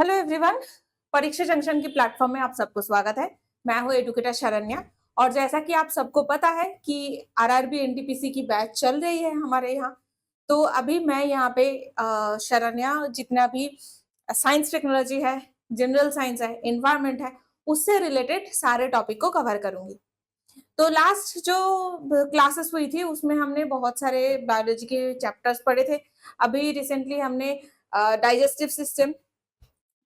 Hello everyone, परीक्षा junction की platform में आप सबको स्वागत है। मैं हूं एडुकेटर शरण्या और जैसा कि आप सबको पता है कि आरआरबी एनटीपीसी की बैच चल रही है हमारे यहाँ। तो अभी मैं यहाँ पे शरण्या जितना भी साइंस टेक्नोलॉजी है, जनरल साइंस है, एनवायरमेंट है, उससे रिलेटेड सारे टॉपिक को कवर करूंगी। तो लास्ट जो क्लासेस हुई थी उसमें हमने बहुत सारे बायोलॉजी के चैप्टर्स पढ़े थे। अभी रिसेंटली हमने डाइजेस्टिव सिस्टम,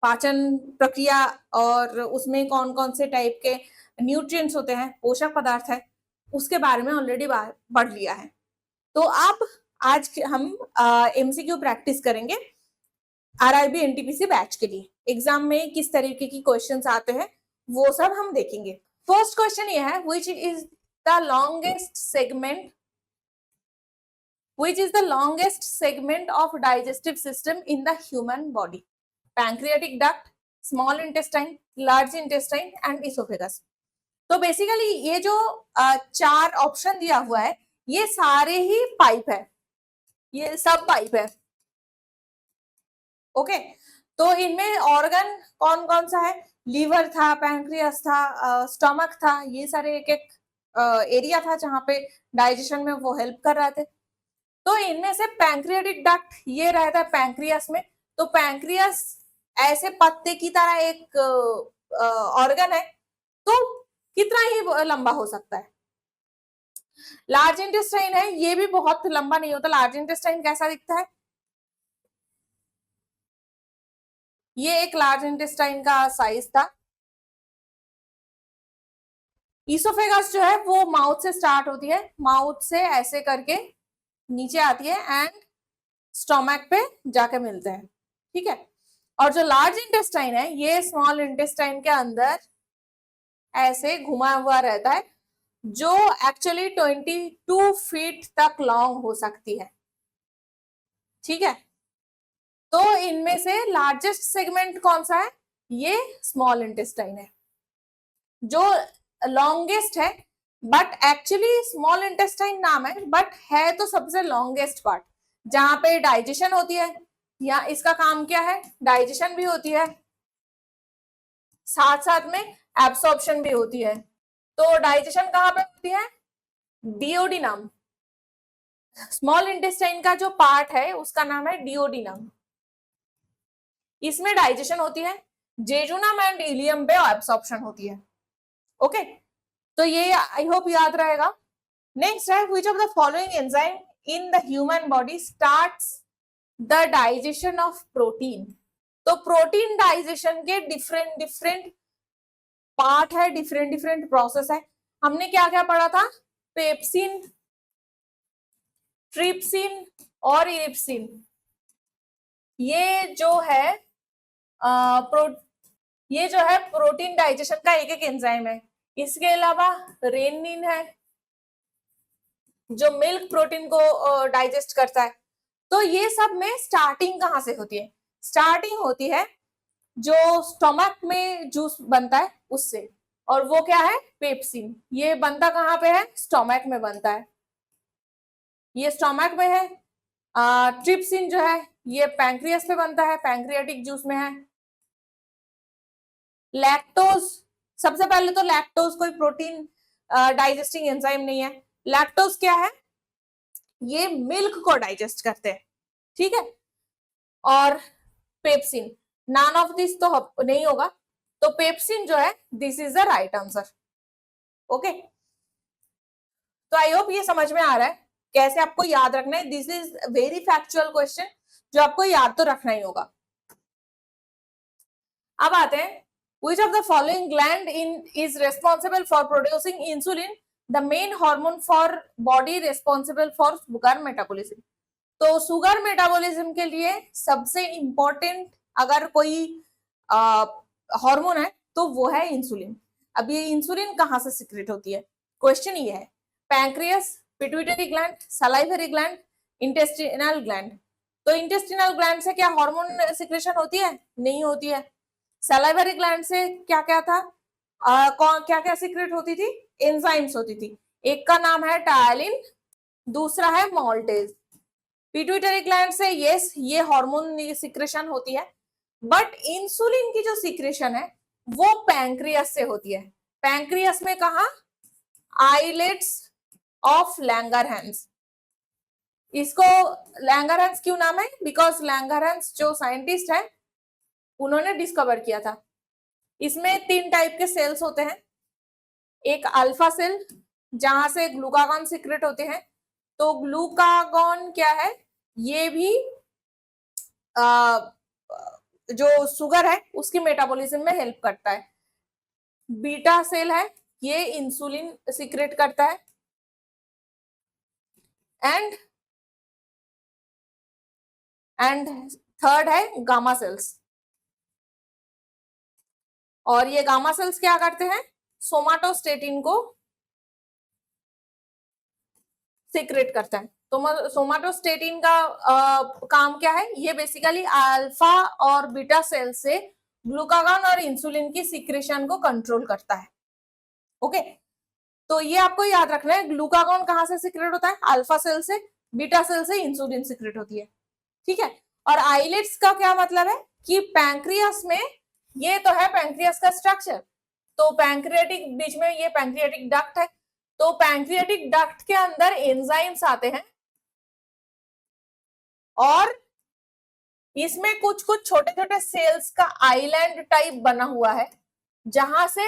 पाचन प्रक्रिया और उसमें कौन-कौन से टाइप के न्यूट्रिएंट्स होते हैं, पोषक पदार्थ है, उसके बारे में ऑलरेडी पढ़ लिया है। तो अब आज हम एमसीक्यू प्रैक्टिस करेंगे आरआरबी एनटीपीसी बैच के लिए। एग्जाम में किस तरीके की क्वेश्चंस आते हैं वो सब हम देखेंगे। फर्स्ट क्वेश्चन ये है, which is the longest segment of digestive system in the human body? Pancreatic duct, small intestine, large intestine and oesophagus. तो बेसिकली ये जो चार ऑप्शन दिया हुआ है ये सारे ही पाइप है, ये सब पाइप है। ओके, तो इनमें ऑर्गन कौन कौन सा है? लीवर था, पैंक्रियास था, स्टमक था, ये सारे एक एक एरिया था जहां पे डाइजेशन में वो हेल्प कर रहे थे। तो इनमें से पैंक्रियाटिक डक्ट ये रहता है पैंक्रियास में। तो पैंक्रियास ऐसे पत्ते की तरह एक ऑर्गन है, तो कितना ही लंबा हो सकता है। लार्ज इंटेस्टाइन है, ये भी बहुत लंबा नहीं होता। लार्ज इंटेस्टाइन कैसा दिखता है? ये एक लार्ज इंटेस्टाइन का साइज था। ईसोफेगस जो है वो माउथ से स्टार्ट होती है, माउथ से ऐसे करके नीचे आती है एंड स्टोमक पे जाके मिलते हैं, ठीक है। और जो लार्ज इंटेस्टाइन है ये स्मॉल इंटेस्टाइन के अंदर ऐसे घुमा हुआ रहता है, जो एक्चुअली 22 फीट तक लॉन्ग हो सकती है, ठीक है। तो इनमें से लार्जेस्ट सेगमेंट कौन सा है? ये स्मॉल इंटेस्टाइन है जो लॉन्गेस्ट है, बट एक्चुअली स्मॉल इंटेस्टाइन नाम है बट है तो सबसे लॉन्गेस्ट पार्ट, जहां पे डाइजेशन होती है। या इसका काम क्या है? डाइजेशन भी होती है, साथ साथ में एब्सॉर्प्शन भी होती है। तो डाइजेशन कहाँ पे होती है? डिओडिनम। स्मॉल इंटेस्टाइन का जो पार्ट है उसका नाम है डिओडिनम, इसमें डाइजेशन होती है। जेजुनम एंड इलियम पे एब्सॉर्प्शन होती है। ओके, तो ये आई होप याद रहेगा। नेक्स्ट है, which of the following enzyme in the human body starts the digestion of protein? तो प्रोटीन डाइजेशन के डिफरेंट डिफरेंट पार्ट है, डिफरेंट डिफरेंट प्रोसेस है। हमने क्या क्या पढ़ा था? पेप्सिन, ट्रिप्सिन और इरिप्सिन। ये जो है ये जो है प्रोटीन डाइजेशन का एक एक एंजाइम है। इसके अलावा रेनिन है जो मिल्क प्रोटीन को डाइजेस्ट करता है। तो ये सब में स्टार्टिंग कहाँ से होती है? स्टार्टिंग होती है जो स्टमक में जूस बनता है उससे, और वो क्या है? पेप्सिन। ये बनता कहाँ पे है? स्टमक में बनता है, ये स्टमक में है। ट्रिप्सिन जो है ये पैंक्रियास पे बनता है, पैंक्रियाटिक जूस में है। लैक्टोज, सबसे पहले तो लैक्टोज कोई प्रोटीन डाइजेस्टिंग एंजाइम नहीं है। लैक्टोज क्या है? ये मिल्क को डाइजेस्ट करते हैं, ठीक है। और पेप्सिन, नन ऑफ दिस तो नहीं होगा, तो पेप्सिन जो है this is the right answer. Okay, तो आई होप ये समझ में आ रहा है कैसे आपको याद रखना है। This is very factual question जो आपको याद तो रखना ही होगा। अब आते हैं, which of the following gland is responsible for producing insulin, the main hormone for body responsible for sugar metabolism? तो सुगर मेटाबॉलिज्म के लिए सबसे इंपॉर्टेंट अगर कोई हार्मोन है तो वो है इंसुलिन। अब ये इंसुलिन कहाँ से सिक्रेट होती है? क्वेश्चन ये है। Pancreas, pituitary gland, salivary gland, intestinal gland. तो इंटेस्टिनल ग्लैंड से क्या हार्मोन सिक्रेशन होती है? नहीं होती है। सलाइवरी ग्लैंड से क्या क्या था? क्या क्या सीक्रेट होती थी? एंजाइम्स होती थी। एक का नाम है टायलिन, दूसरा है मॉल्टेज। पिट्यूटरी ग्लैंड से यस ये हार्मोन सिक्रेशन होती है, बट इंसुलिन की जो सीक्रेशन है वो पैंक्रियास से होती है। पैंक्रियास में कहा? Islets of Langerhans. इसको लैंगरहैंस क्यों नाम है? बिकॉज लैंगरहैंस जो साइंटिस्ट है उन्होंने डिस्कवर किया था। इसमें 3 टाइप के सेल्स होते हैं। एक अल्फा सेल जहां से ग्लूकागॉन सीक्रेट होते हैं। तो ग्लूकागॉन क्या है? ये भी जो शुगर है उसकी मेटाबॉलिज्म में हेल्प करता है। बीटा सेल है, ये इंसुलिन सीक्रेट करता है। एंड थर्ड है गामा सेल्स। और ये गामा सेल्स क्या करते हैं? सोमाटोस्टेटिन को सीक्रेट करता है। तो सोमाटोस्टेटिन का काम क्या है? ये बेसिकली अल्फा और बीटा सेल से ग्लूकागॉन और इंसुलिन की सीक्रेशन को कंट्रोल करता है। ओके, तो ये आपको याद रखना है। ग्लूकागॉन कहां से सीक्रेट होता है? अल्फा सेल से। बीटा सेल से इंसुलिन सीक्रेट होती है। ठीक है। और आइलेट्स का क्या मतलब है? कि पैंक्रियास में, ये तो है पैंक्रियास का स्ट्रक्चर। तो पैंक्रियाटिक, बीच में ये पैंक्रियाटिक डक्ट है। तो पैंक्रियाटिक डक्ट के अंदर एंजाइम्स आते हैं और इसमें कुछ कुछ छोटे छोटे सेल्स का आइलैंड टाइप बना हुआ है जहां से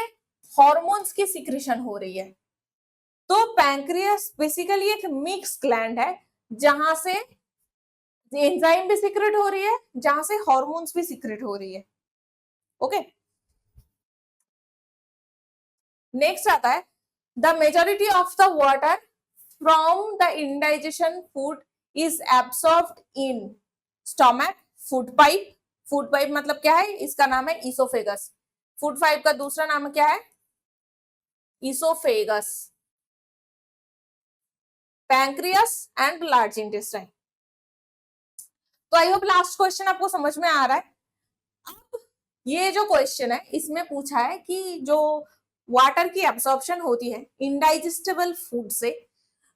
हॉर्मोन्स की सिक्रेशन हो रही है। तो पैंक्रियास बेसिकली एक मिक्स ग्लैंड है जहां से एंजाइम भी सीक्रेट हो रही है, जहां से हॉर्मोन्स भी सीक्रेट हो रही है। ओके, नेक्स्ट आता है the majority of the water from the indigestion food is absorbed in stomach, food pipe. Food pipe मतलब क्या है? इसका नाम है इसोफेगस। फूड पाइप का दूसरा नाम क्या है? Oesophagus, pancreas and large intestine. तो आई होप लास्ट क्वेश्चन आपको समझ में आ रहा है। अब ये जो क्वेश्चन है इसमें पूछा है कि जो वाटर की एब्सॉर्प्शन होती है इनडाइजेस्टेबल फूड से।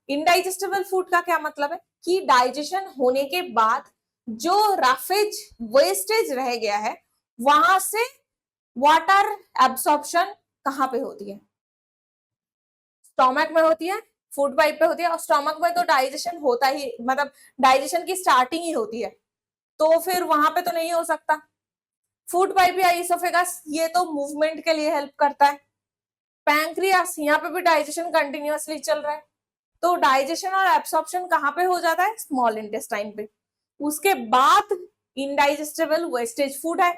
इनडाइजेस्टेबल फूड का क्या मतलब है? कि डाइजेशन होने के बाद जो रफेज वेस्टेज रह गया है वहां से वाटर एब्सॉर्प्शन कहां पे होती है? स्टोमक में होती है, फूड पाइप पे होती है। और स्टोमक में तो डाइजेशन होता ही, मतलब डाइजेशन की स्टार्टिंग ही होती है, तो फिर वहां पे तो नहीं हो सकता। फूड पाइप या इसोफेगस ये तो मूवमेंट के लिए हेल्प करता है। पैंक्रियास, यहाँ पे भी डाइजेशन कंटिन्यूअसली चल रहा है। तो डाइजेशन और एब्सॉर्प्शन कहाँ पे हो जाता है? स्मॉल इंटेस्टाइन पे। उसके बाद इनडाइजेस्टेबल वेस्टेज फूड है,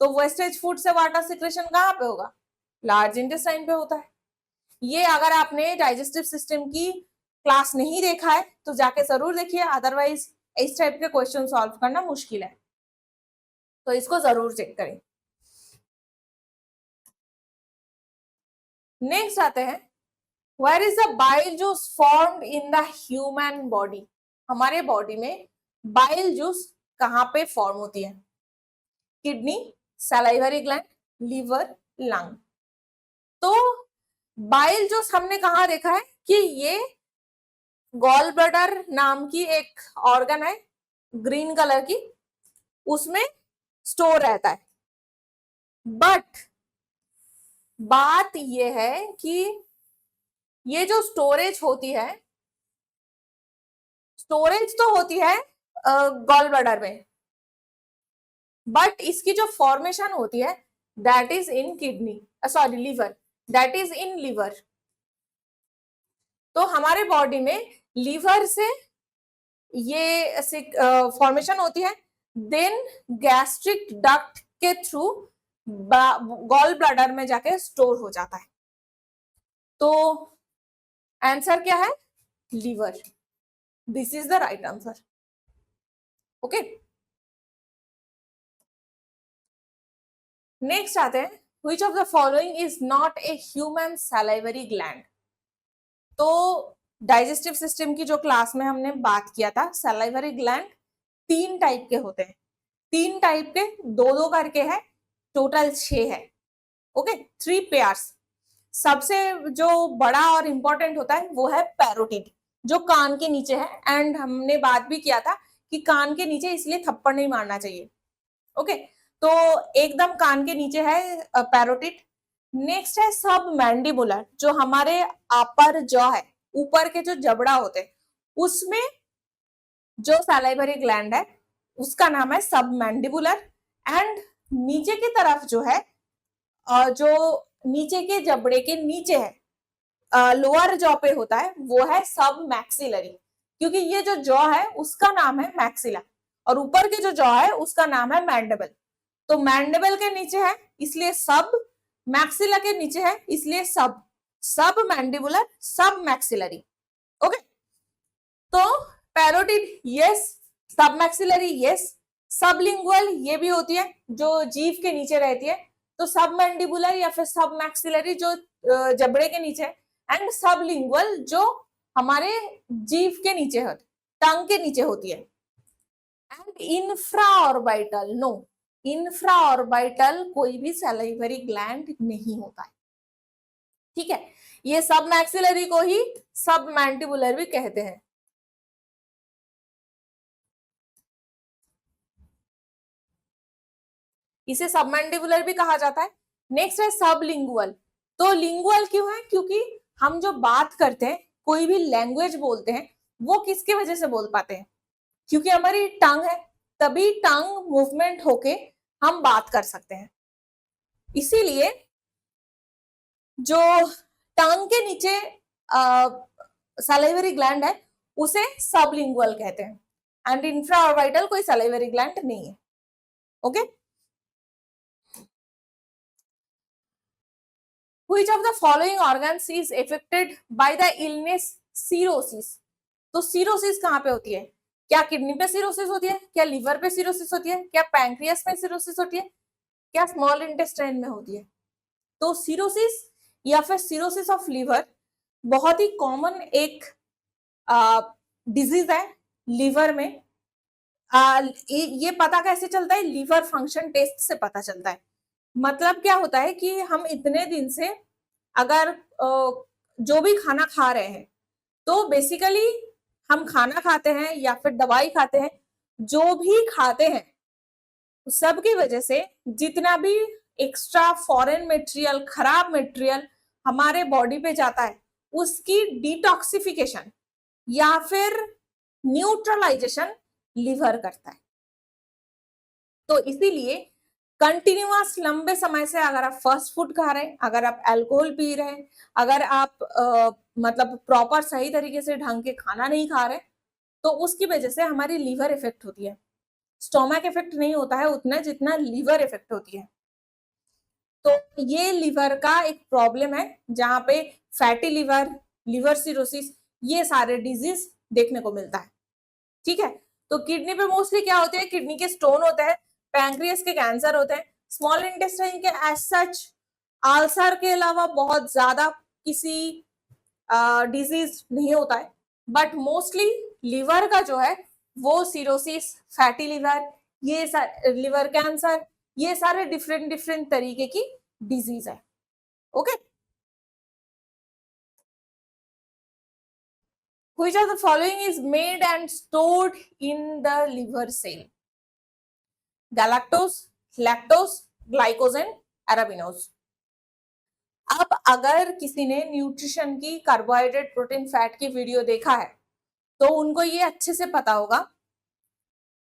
तो वेस्टेज फूड से वाटर सिक्रेशन कहाँ पे होगा? लार्ज इंटेस्टाइन पे होता है। ये अगर आपने डाइजेस्टिव सिस्टम की क्लास नहीं देखा है तो जाके जरूर देखिए, अदरवाइज इस टाइप के क्वेश्चन सॉल्व करना मुश्किल है, तो इसको जरूर चेक करें। नेक्स्ट आते हैं, where is the bile juice formed in the human body. हमारे बॉडी में बाइल जूस कहाँ पे फॉर्म होती है? Kidney, salivary gland, liver, lung. तो बाइल जूस हमने कहा देखा है कि ये गॉल ब्लैडर नाम की एक ऑर्गन है ग्रीन कलर की, उसमें स्टोर रहता है। बट बात ये है कि ये जो स्टोरेज होती है, स्टोरेज तो होती है गॉल ब्लैडर में, बट इसकी जो फॉर्मेशन होती है that is in kidney, sorry liver, that is in liver. तो हमारे बॉडी में लीवर से ये फॉर्मेशन होती है, देन गैस्ट्रिक डक्ट के थ्रू गॉल ब्लैडर में जाके स्टोर हो जाता है। तो आंसर क्या है? Liver. This is the right answer. Okay, next आते हैं, which of the following is not a human salivary gland। तो डाइजेस्टिव सिस्टम की जो क्लास में हमने बात किया था, सलाइवरी ग्लैंड 3 टाइप के होते हैं। 3 टाइप के, 2-2 करके है, टोटल 6 है। Okay, 3 pairs. सबसे जो बड़ा और इंपॉर्टेंट होता है वो है पैरोटिड, जो कान के नीचे है। एंड हमने बात भी किया था कि कान के नीचे इसलिए थप्पड़ नहीं मारना चाहिए। ओके, तो एकदम कान के नीचे है पैरोटिड। नेक्स्ट है सब मैंडिबुलर, जो हमारे अपर जॉ है, ऊपर के जो जबड़ा होते हैं उसमें जो सैलाइवरी ग्लैंड है उसका नाम है सब मैंडिबुलर। एंड नीचे की तरफ जो है जो नीचे के जबड़े के नीचे है लोअर जॉ पे होता है वो है सब मैक्सिलरी, क्योंकि ये जो जॉ है उसका नाम है मैक्सिला और ऊपर के जो जॉ है उसका नाम है मैंडिबल। तो मैंडिबल के नीचे है इसलिए सब, मैक्सिला के नीचे है इसलिए सब, सब मैंडिबुलर सब मैक्सिलरी। ओके, तो पैरोटिड यस, सब मैक्सिलरी यस, सबलिंगुअल ये भी होती है जो जीभ के नीचे रहती है, तो सब मैंडिबुलर या फिर सब मैक्सिलरी जो जबड़े के नीचे, एंड सबलिंगुअल जो हमारे जीभ के नीचे होती, टंग के नीचे होती है। And infra orbital no, infra orbital कोई भी सैलाइवरी ग्लैंड नहीं होता है। ठीक है, ये सब मैक्सिलरी को ही सब मैंडिबुलर भी कहते हैं। इसे सबमैंडिबुलर भी कहा जाता है। नेक्स्ट है सबलिंगुअल। तो लिंगुअल क्यों है? क्योंकि हम जो बात करते हैं, कोई भी लैंग्वेज बोलते हैं, वो किसकी वजह से बोल पाते हैं? क्योंकि हमारी टंग है, तभी टंग मूवमेंट होके हम बात कर सकते हैं। इसीलिए जो टंग के नीचे सलाइवरी ग्लैंड है उसे सबलिंगुअल कहते हैं। एंड इंफ्राऑर्बिटल कोई सलाइवरी ग्लैंड नहीं है। Okay, Which of the following organs is affected by the illness cirrhosis? तो सिरोसिस कहाँ पे होती है? क्या किडनी पे सिरोसिस होती है? क्या लिवर पे सिरोसिस होती है? क्या पैंक्रियास में सिरोसिस होती है? क्या स्मॉल इंटेस्टाइन में होती है? तो सिरोसिस या फिर सिरोसिस ऑफ लिवर बहुत ही कॉमन एक डिजीज है लिवर में। ये पता कैसे चलता है? लिवर फंक्शन टेस्ट से पता चलता है। मतलब क्या होता है कि हम इतने दिन से अगर जो भी खाना खा रहे हैं, तो बेसिकली हम खाना खाते हैं या फिर दवाई खाते हैं, जो भी खाते हैं सबकी वजह से जितना भी एक्स्ट्रा फॉरेन मटेरियल, खराब मटेरियल हमारे बॉडी पे जाता है, उसकी डिटॉक्सिफिकेशन या फिर न्यूट्रलाइजेशन लिवर करता है। तो इसीलिए कंटिन्यूअस लंबे समय से अगर आप फास्ट फूड खा रहे हैं, अगर आप अल्कोहल पी रहे हैं, अगर आप मतलब प्रॉपर सही तरीके से ढंग के खाना नहीं खा रहे, तो उसकी वजह से हमारी लीवर इफेक्ट होती है। स्टोमक इफेक्ट नहीं होता है उतना जितना लीवर इफेक्ट होती है। तो ये लिवर का एक प्रॉब्लम है जहां पे फैटी लिवर, लिवर सिरोसिस, ये सारे डिजीज देखने को मिलता है। ठीक है, तो किडनी पे मोस्टली क्या होते हैं? किडनी के स्टोन होते हैं, पैंक्रियास के कैंसर होते हैं, स्मॉल इंटेस्टाइन के एज सच अल्सर के अलावा बहुत ज्यादा किसी डिजीज नहीं होता है, बट मोस्टली लिवर का जो है वो सिरोसिस, फैटी लिवर, ये लिवर कैंसर, ये सारे डिफरेंट डिफरेंट तरीके की डिजीज है। Okay, which of the following is made and stored in the liver cell? Galactose, lactose, glycogen, arabinose. अब अगर किसी ने न्यूट्रिशन की, कार्बोहाइड्रेट, प्रोटीन, फैट की वीडियो देखा है तो उनको ये अच्छे से पता होगा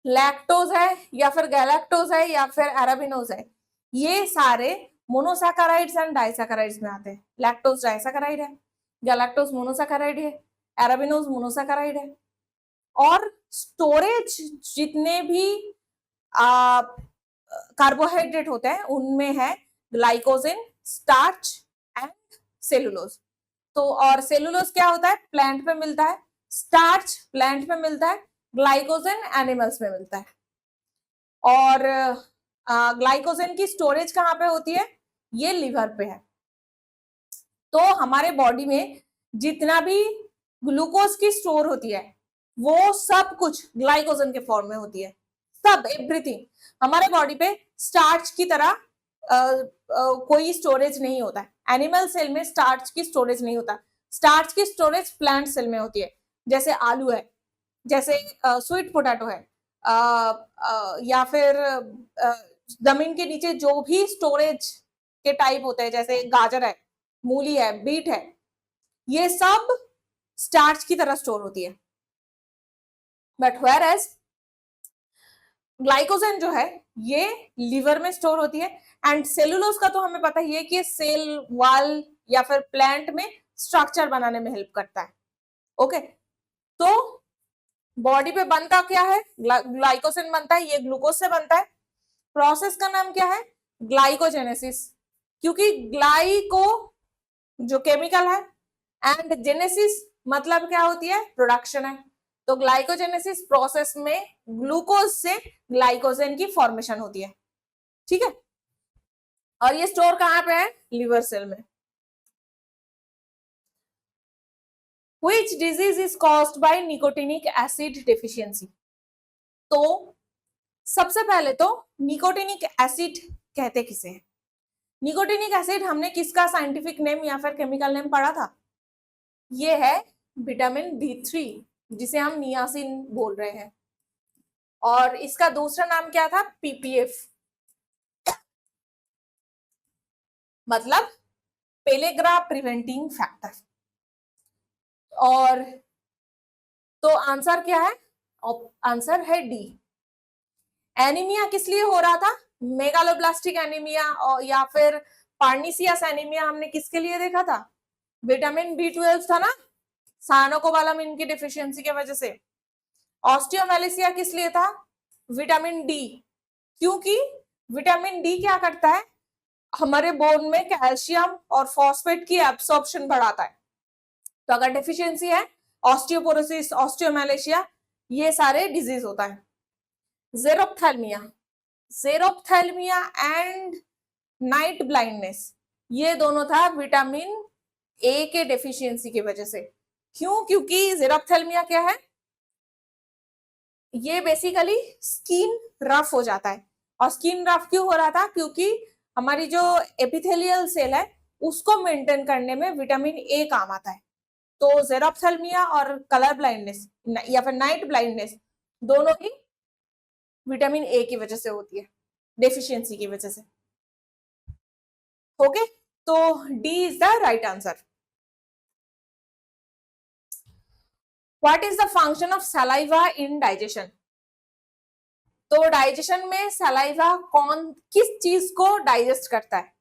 लैक्टोज है या फिर गैलेक्टोज है या फिर अराबिनोज है, ये सारे मोनोसैकेराइड्स एंड डाइसैकेराइड्स में आते हैं। लैक्टोज डाइसैकेराइड है, गैलेक्टोज मोनोसैकेराइड है, अराबिनोज मोनोसैकेराइड है। और स्टोरेज जितने भी कार्बोहाइड्रेट होते हैं उनमें है ग्लाइकोजन, स्टार्च एंड सेलुलोज। तो और सेलुलोज क्या होता है? प्लांट में मिलता है, स्टार्च प्लांट में मिलता है, ग्लाइकोजन एनिमल्स में मिलता है। और ग्लाइकोजन की स्टोरेज कहाँ पे होती है? ये लिवर पे है। तो हमारे बॉडी में जितना भी ग्लूकोज की स्टोर होती है वो सब कुछ ग्लाइकोजन के फॉर्म में होती है, सब एवरीथिंग। हमारे बॉडी पे स्टार्च की तरह कोई स्टोरेज नहीं होता है। एनिमल सेल में स्टार्च की स्टोरेज नहीं होता, स्टार्च की स्टोरेज प्लांट सेल में होती है। जैसे आलू है, जैसे स्वीट पोटैटो है, या फिर जमीन के नीचे जो भी स्टोरेज के टाइप होते हैं, जैसे गाजर है, मूली है, बीट है, ये सब स्टार्च की तरह स्टोर होती है। बट वेयर एज ग्लाइकोजन जो है ये लीवर में स्टोर होती है। एंड सेलुलोज का तो हमें पता ही है कि सेल वॉल या फिर प्लांट में स्ट्रक्चर बनाने में हेल्प करता है। ओके, तो बॉडी पे बनता क्या है, ग्लाइकोजन बनता है, ये ग्लूकोज से बनता है। प्रोसेस का नाम क्या है, ग्लाइकोजेनेसिस, क्योंकि ग्लाइको जो केमिकल है एंड जेनेसिस मतलब क्या होती है, प्रोडक्शन है। तो ग्लाइकोजेनेसिस प्रोसेस में ग्लूकोज से ग्लाइकोजन की फॉर्मेशन होती है। ठीक है, और ये स्टोर कहां पे है, लिवर सेल में। Which disease is caused by nicotinic acid deficiency? तो सबसे पहले तो निकोटिनिक एसिड कहते किसे हैं? निकोटिनिक एसिड हमने किसका साइंटिफिक नेम या फिर केमिकल नेम पढ़ा था, ये है विटामिन D3, जिसे हम नियासिन बोल रहे हैं। और इसका दूसरा नाम क्या था, PPF, मतलब पेलेग्रा प्रिवेंटिंग फैक्टर। और तो आंसर क्या है, आंसर है डी। एनीमिया किस लिए हो रहा था, मेगालोब्लास्टिक एनीमिया और या फिर पार्निसियस एनीमिया हमने किसके लिए देखा था, विटामिन B12 था ना, साइनोकोबालामिन की डिफिशियंसी की वजह से। ऑस्टियोमेलिसिया किस लिए था, विटामिन डी, क्योंकि विटामिन डी क्या करता है, हमारे बोन में कैल्शियम और फॉस्फेट की एब्सॉर्प्शन बढ़ाता है। तो अगर डेफिशिएंसी है, ऑस्टियोपोरोसिस, ऑस्टियोमेलेशिया, ये सारे डिजीज होता है। जेरोप्थेल्मिया, जेरोप्थेल्मिया एंड नाइट ब्लाइंडनेस, ये दोनों था विटामिन ए के डेफिशिएंसी की वजह से। क्यों, क्योंकि जेरोप्थेल्मिया क्या है, ये बेसिकली स्किन रफ हो जाता है। और स्किन रफ क्यों हो रहा था, क्योंकि हमारी जो एपिथेलियल सेल है उसको मेंटेन करने में विटामिन ए काम आता है। तो जेरोप्थेल्मिया और कलर ब्लाइंडनेस या फिर नाइट ब्लाइंडनेस दोनों ही विटामिन ए की वजह से होती है, डेफिशिएंसी की वजह से। ओके, तो D is the right answer. What is the function of saliva in digestion? तो डाइजेशन में सलाइवा कौन किस चीज को डाइजेस्ट करता है,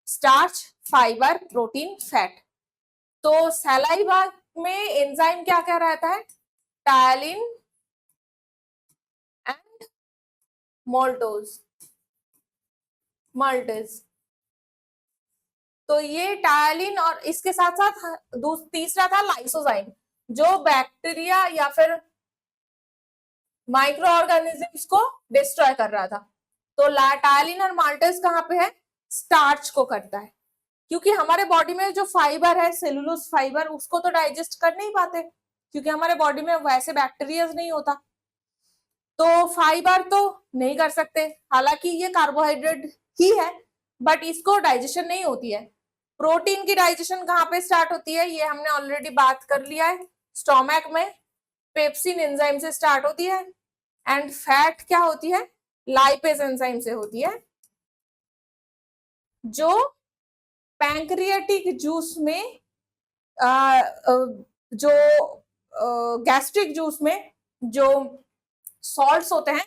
स्टार्च, फाइबर, प्रोटीन, फैट। तो सलाइवा में एंजाइम क्या क्या रहता है, टायलिन एंड मोल्टोज, मल्टेज। तो ये टायलिन और इसके साथ साथ तीसरा था लाइसोजाइम, जो बैक्टीरिया या फिर माइक्रो ऑर्गेनिजम्स को डिस्ट्रॉय कर रहा था। तो टायलिन और माल्टेज कहाँ पे है, स्टार्च को करता है, क्योंकि हमारे बॉडी में जो फाइबर है, सेलुलोज फाइबर, उसको तो डाइजेस्ट कर नहीं पाते, क्योंकि हमारे बॉडी में वैसे बैक्टीरिया नहीं होता, तो फाइबर तो नहीं कर सकते। हालांकि ये कार्बोहाइड्रेट ही है, बट इसको डाइजेशन नहीं होती है। प्रोटीन की डाइजेशन कहाँ पे स्टार्ट होती है, ये हमने ऑलरेडी बात कर लिया है, स्टोमक में पेप्सिन एंजाइम से स्टार्ट होती है। एंड फैट क्या होती है, लाइपेज एंजाइम से होती है, जो पैंक्रियाटिक जूस में जो गैस्ट्रिक जूस में जो सॉल्ट्स होते हैं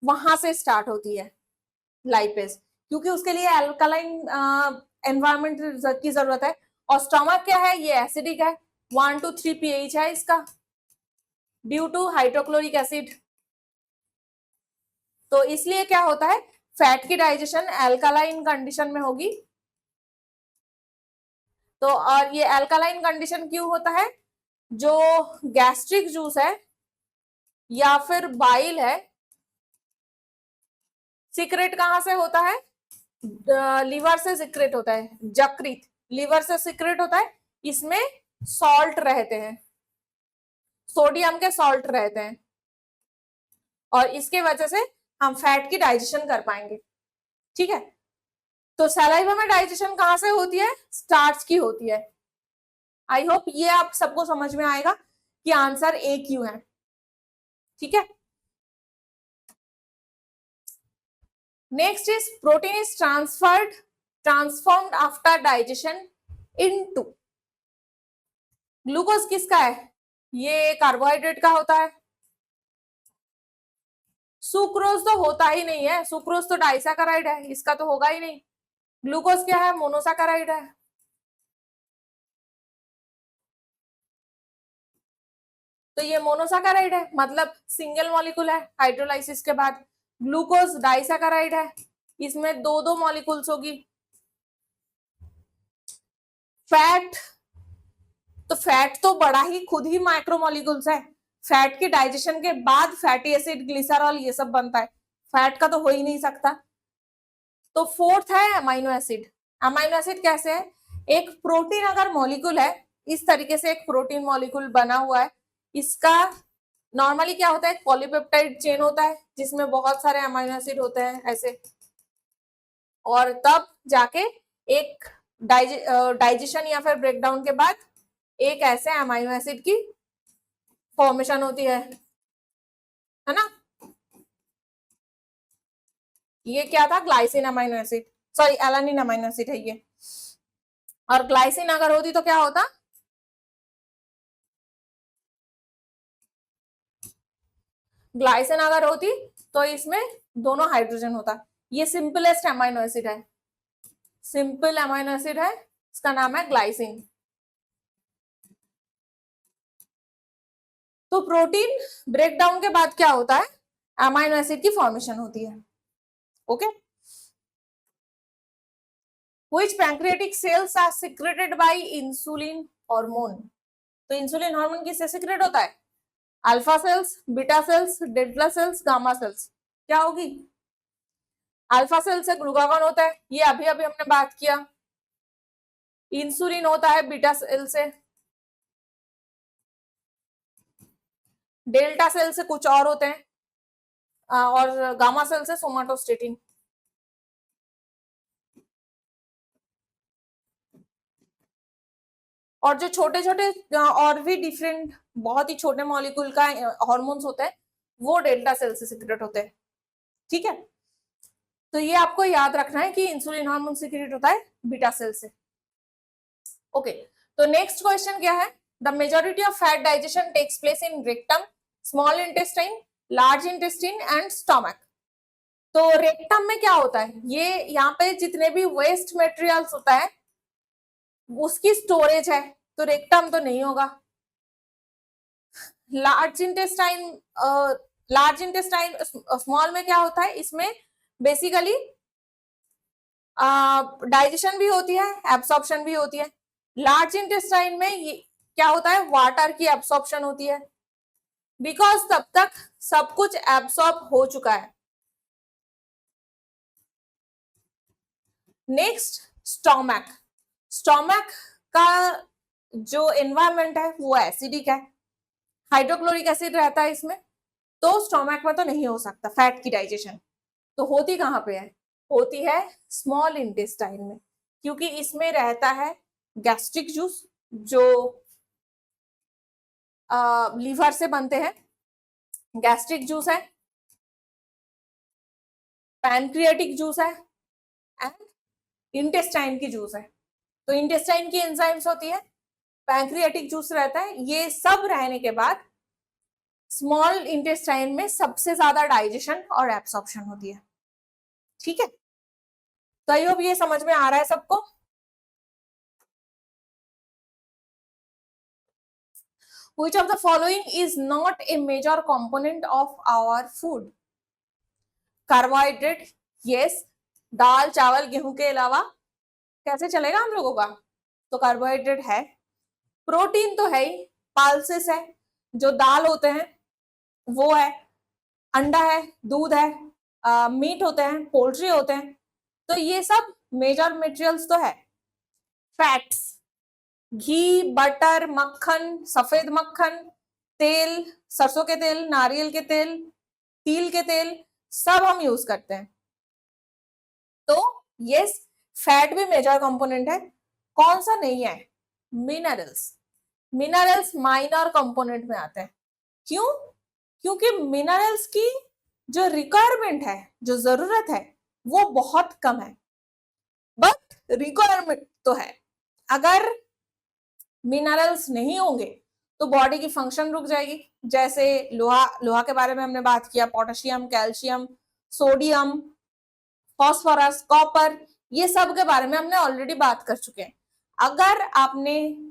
वहां से स्टार्ट होती है लाइपेज, क्योंकि उसके लिए अल्कलाइन एनवायरमेंट की जरूरत है। और स्टमक क्या है, ये एसिडिक है, 1 to 3 pH है इसका, ड्यू टू हाइड्रोक्लोरिक एसिड। तो इसलिए क्या होता है, फैट की डाइजेशन अल्कलाइन कंडीशन में होगी। तो और ये अल्कलाइन कंडीशन क्यों होता है, जो गैस्ट्रिक जूस है या फिर बाइल है, सीक्रेट कहां से होता है, लीवर से सीक्रेट होता है, जकृत लीवर से सीक्रेट होता है। इसमें सॉल्ट रहते हैं, सोडियम के सॉल्ट रहते हैं, और इसके वजह से हम फैट की डाइजेशन कर पाएंगे। ठीक है, तो सलाइवा में डाइजेशन कहां से होती है, स्टार्च की होती है। आई होप ये आप सबको समझ में आएगा कि आंसर ए क्यों है। ठीक है, next is protein is transformed after digestion into, glucose किसका है? ये कार्बोहाइड्रेट का होता है। सुक्रोज तो होता ही नहीं है, सुक्रोज तो डाइसैकेराइड है, इसका तो होगा ही नहीं। ग्लूकोज क्या है? मोनोसैकेराइड है। तो ये मोनोसैकेराइड है, मतलब सिंगल मॉलिक्यूल है हाइड्रोलाइसिस के बाद। ग्लूकोज डाइसैकेराइड है, इसमें दो दो मॉलिक्यूल्स होगी। फैट, तो फैट तो बड़ा ही खुद ही माइक्रोमोलिक्यूल्स है। फैट के डाइजेशन के बाद फैटी एसिड, ग्लिसरॉल ये सब बनता है, फैट का तो हो ही नहीं सकता। तो फोर्थ है अमाइनो एसिड। अमाइनो एसिड कैसे है? एक प्रोटीन अगर मॉलिक्यूल है, इस तरीके से एक प्रोटीन मॉलिक्यूल बना हुआ है, इसका नॉर्मली क्या होता है? पॉलीपेप्टाइड चेन होता है जिसमें बहुत सारे अमाइनो एसिड होते हैं ऐसे, और तब जाके एक डाइजेशन या फिर ब्रेकडाउन के बाद एक ऐसे अमाइनो एसिड की फॉर्मेशन होती है ना। ये क्या था? Glycine amino acid, sorry alanine amino acid है ये। और ग्लाइसिन अगर होती तो क्या होता? ग्लाइसिन अगर होती तो इसमें दोनों हाइड्रोजन होता। ये सिंपलेस्ट अमाइनो एसिड है, सिंपल अमाइनो एसिड है, इसका नाम है ग्लाइसिन। तो प्रोटीन ब्रेकडाउन के बाद क्या होता है? अमाइनो एसिड की फॉर्मेशन होती है। Okay, which pancreatic cells are secreted by insulin hormone? तो इंसुलिन हार्मोन किससे सिक्रेट होता है? Alpha cells, beta cells, delta cells, gamma cells. क्या होगी? अल्फा सेल से ग्लूकागॉन होता है, ये अभी अभी हमने बात किया। इंसुलिन होता है बीटा सेल से, डेल्टा सेल से कुछ और होते हैं, और गामा सेल से सोमाटोस्टेटिन। और जो छोटे छोटे और भी डिफरेंट बहुत ही छोटे मॉलिक्यूल का हार्मोन्स होते हैं, वो डेल्टा सेल से सिक्रेट होते हैं। ठीक है, तो ये आपको याद रखना है कि इंसुलिन हार्मोन सिक्रेट होता है बीटा सेल से। ओके, तो नेक्स्ट क्वेश्चन क्या है? The majority of fat digestion takes place in rectum, small intestine, large intestine and stomach. तो रेक्टम में क्या होता है? ये यहाँ पे जितने भी वेस्ट मटेरियल्स होता है उसकी स्टोरेज है, तो रेक्टम तो नहीं होगा। Large intestine, large intestine, small में क्या होता है? इसमें बेसिकली डाइजेशन भी होती है, एब्सॉर्प्शन भी होती है। लार्ज इंटेस्टाइन में ये क्या होता है? वाटर की एब्सॉर्प्शन होती है, बिकॉज तब तक सब कुछ एब्सॉर्ब हो चुका है। Next stomach. स्टोमक का जो एनवायरमेंट है वो एसिडिक है, हाइड्रोक्लोरिक एसिड रहता है इसमें, तो स्टोमक में तो नहीं हो सकता फैट की डाइजेशन। तो होती कहाँ पे है? होती है स्मॉल इंटेस्टाइन में, क्योंकि इसमें रहता है गैस्ट्रिक जूस जो लीवर से बनते हैं, गैस्ट्रिक जूस है, पैनक्रियाटिक जूस है एंड इंटेस्टाइन की जूस है। तो इंटेस्टाइन की एंजाइम्स होती है, पैनक्रियाटिक जूस रहता है। ये सब रहने के बाद स्मॉल इंटेस्टाइन में सबसे ज्यादा डाइजेशन और एब्सॉर्प्शन होती है। ठीक है, तो आई होप ये समझ में आ रहा है सबको। Which of the following is not a major component of our food? Carbohydrate, yes, दाल चावल गेहूं के अलावा कैसे चलेगा हम लोगों का? तो कार्बोहाइड्रेट है। प्रोटीन तो है ही, पल्सेस है, जो दाल होते हैं वो है, अंडा है, दूध है, मीट होते हैं, पोल्ट्री होते हैं, तो ये सब मेजर मटेरियल्स तो है। फैट्स, घी, बटर, मक्खन, सफेद मक्खन, तेल, सरसों के तेल, नारियल के तेल, तिल के तेल, सब हम यूज करते हैं। तो यस, फैट भी मेजर कंपोनेंट है। कौन सा नहीं है? मिनरल्स। मिनरल्स माइनर कंपोनेंट में आते हैं। क्यों? क्योंकि मिनरल्स की जो रिक्वायरमेंट है, जो जरूरत है, वो बहुत कम है, बट रिक्वायरमेंट तो है। अगर मिनरल्स नहीं होंगे तो बॉडी की फंक्शन रुक जाएगी। जैसे लोहा के बारे में हमने बात किया, potassium, calcium, sodium, phosphorus, copper, ये सब के बारे में हमने ऑलरेडी बात कर चुके हैं। अगर आपने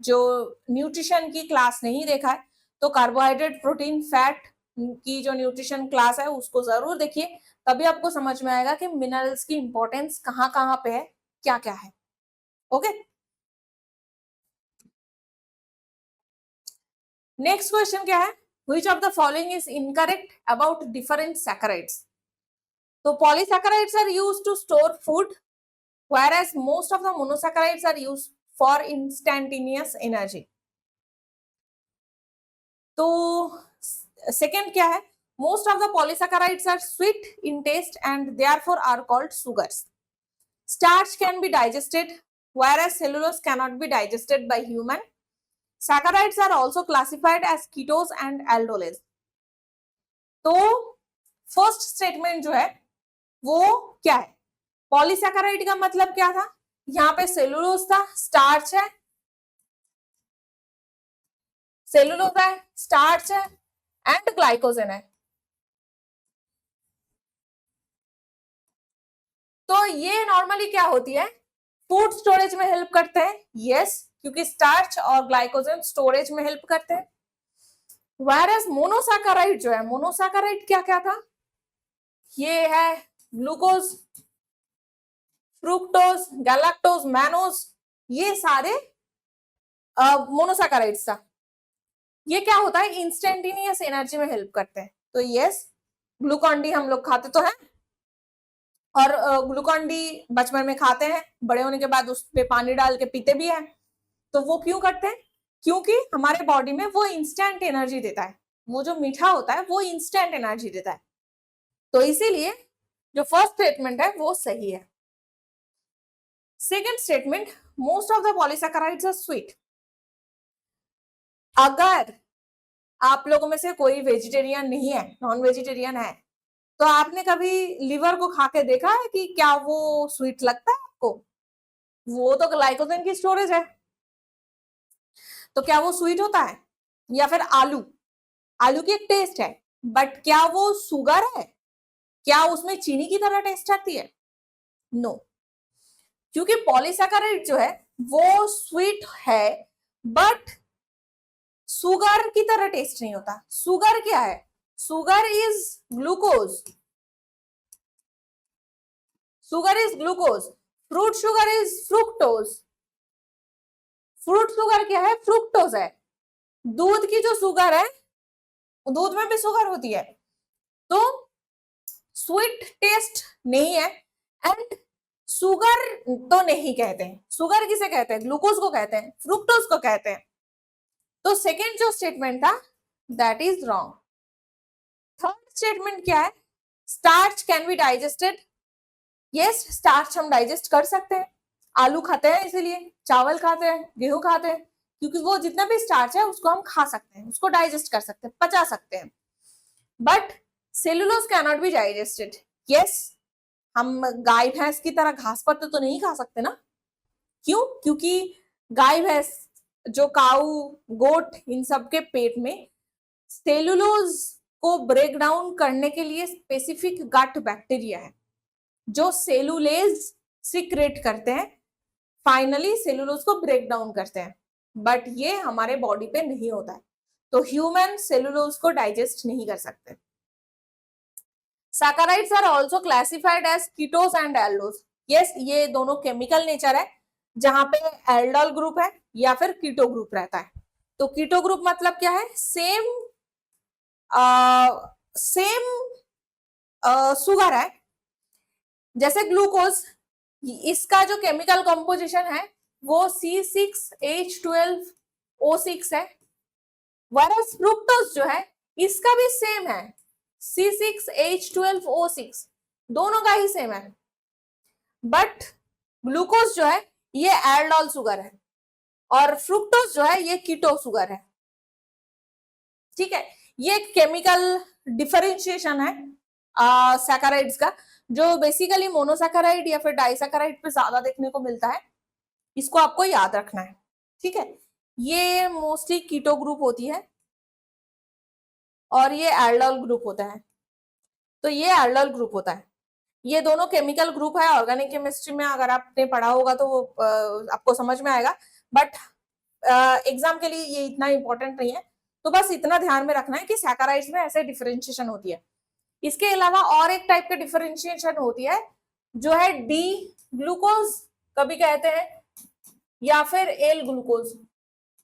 जो न्यूट्रिशन की क्लास नहीं देखा है तो कार्बोहाइड्रेट, प्रोटीन, फैट की जो न्यूट्रिशन क्लास है उसको जरूर देखिए, तभी आपको समझ में आएगा कि मिनरल्स की इंपॉर्टेंस कहाँ कहाँ पे है, क्या क्या है। ओके, नेक्स्ट क्वेश्चन क्या है, which of the following is incorrect about different saccharides. तो polysaccharides are used to store food, whereas most of the monosaccharides are used for instantaneous energy. तो सेकेंड क्या है, most of the polysaccharides are sweet in taste and therefore are called sugars. Starch can be digested, whereas cellulose cannot be digested by human. Saccharides are also classified as ketose and aldoles. तो first statement जो है वो क्या है, polysaccharide का मतलब क्या था, यहाँ पे सेलुलोज था, स्टार्च है, सेलुलोज है, स्टार्च है एंड ग्लाइकोजन है। तो ये नॉर्मली क्या होती है, फूड स्टोरेज में हेल्प करते हैं, यस, क्योंकि स्टार्च और ग्लाइकोजन स्टोरेज में हेल्प करते हैं। वायरस मोनोसैकेराइड जो है, मोनोसैकेराइड क्या क्या था, ये है ग्लूकोज, फ्रुक्टोज, गैलेक्टोज, मैनोज, ये सारे मोनोसैकेराइड्स था। ये क्या होता है, इंस्टेंटेनियस एनर्जी में हेल्प करते हैं। तो यस, ग्लूकॉन डी हम लोग खाते तो हैं, और ग्लूकॉन डी बचपन में खाते हैं, बड़े होने के बाद उस पे पानी डाल के पीते भी हैं। तो वो क्यों करते हैं, क्योंकि हमारे बॉडी में वो इंस्टेंट एनर्जी देता है, वो जो मीठा होता है वो इंस्टेंट एनर्जी देता है। तो इसीलिए जो फर्स्ट स्टेटमेंट है वो सही है। Second statement, most of the polysaccharides are sweet. अगर आप लोगों में से कोई वेजिटेरियन नहीं है, नॉन वेजिटेरियन है, तो आपने कभी लिवर को खा के देखा है कि क्या वो स्वीट लगता है आपको, वो तो ग्लाइकोजन की स्टोरेज है, तो क्या वो स्वीट होता है। या फिर आलू, आलू की एक टेस्ट है, बट क्या वो शुगर है, क्या उसमें चीनी की तरह टेस्ट आती है, नो no. क्योंकि पॉलीसैकेराइड जो है वो स्वीट है, बट शुगर की तरह टेस्ट नहीं होता। शुगर क्या है, sugar is glucose, sugar is glucose, fruit sugar is fructose, fruit sugar क्या है, फ्रुक्टोज है। दूध की जो शुगर है, दूध में भी शुगर होती है, तो स्वीट टेस्ट नहीं है। एंड शुगर तो नहीं कहते हैं, शुगर किसे कहते हैं, ग्लूकोज को कहते हैं, फ्रुक्टोज को कहते हैं। तो सेकेंड जो स्टेटमेंट था that is wrong. Third statement क्या है, starch can be digested, yes, starch हम डाइजेस्ट कर सकते हैं, आलू खाते हैं इसीलिए, चावल खाते हैं, गेहूं खाते हैं, क्योंकि वो जितना भी स्टार्च है उसको हम खा सकते हैं, उसको डाइजेस्ट कर सकते हैं, पचा सकते हैं। But cellulose can not be digested, yes, हम गाय भैंस की तरह घास पत्ते तो नहीं खा सकते ना, क्यों, क्योंकि गाय भैंस, जो काऊ, गोट, इन सब के पेट में सेलुलोज को ब्रेक डाउन करने के लिए स्पेसिफिक गट बैक्टीरिया है जो सेलुलेज सीक्रेट करते हैं, फाइनली सेलुलोज को ब्रेक डाउन करते हैं, बट ये हमारे बॉडी पे नहीं होता है, तो ह्यूमन सेलुलोज को डाइजेस्ट नहीं कर सकते। Saccharides are also classified as ketose and aldose, yes, ये दोनों केमिकल नेचर है, जहां पे एल्डोल ग्रुप है या फिर कीटो ग्रुप रहता है। तो कीटो ग्रुप मतलब क्या है, सेम शुगर है, जैसे ग्लूकोज, इसका जो केमिकल कंपोजिशन है वो C6H12O6 है, वरस फ्रुक्टोज जो है इसका भी सेम है, C6H12O6, दोनों का ही सेम है, बट ग्लूकोज जो है ये एल्डोल शुगर है और फ्रुक्टोज जो है ये कीटो शुगर है। ठीक है, ये केमिकल डिफरेंशिएशन है सैकराइड्स का। जो बेसिकली मोनोसैकेराइड या फिर डाइसैकेराइड पे ज्यादा देखने को मिलता है, इसको आपको याद रखना है, ठीक है। ये मोस्टली कीटो ग्रुप होती है और ये एल्डोल ग्रुप होता है। तो ये एल्डोल ग्रुप होता है। ये दोनों केमिकल ग्रुप है। ऑर्गेनिक केमिस्ट्री में अगर आपने पढ़ा होगा तो आपको समझ में आएगा, बट एग्जाम के लिए ये इतना इंपॉर्टेंट नहीं है। तो बस इतना ध्यान में रखना है कि सैकराइड्स में ऐसे डिफरेंशिएशन होती है। इसके अलावा और एक टाइप का डिफरेंशिएशन होती है जो है डी ग्लूकोज कभी कहते हैं, या फिर L glucose.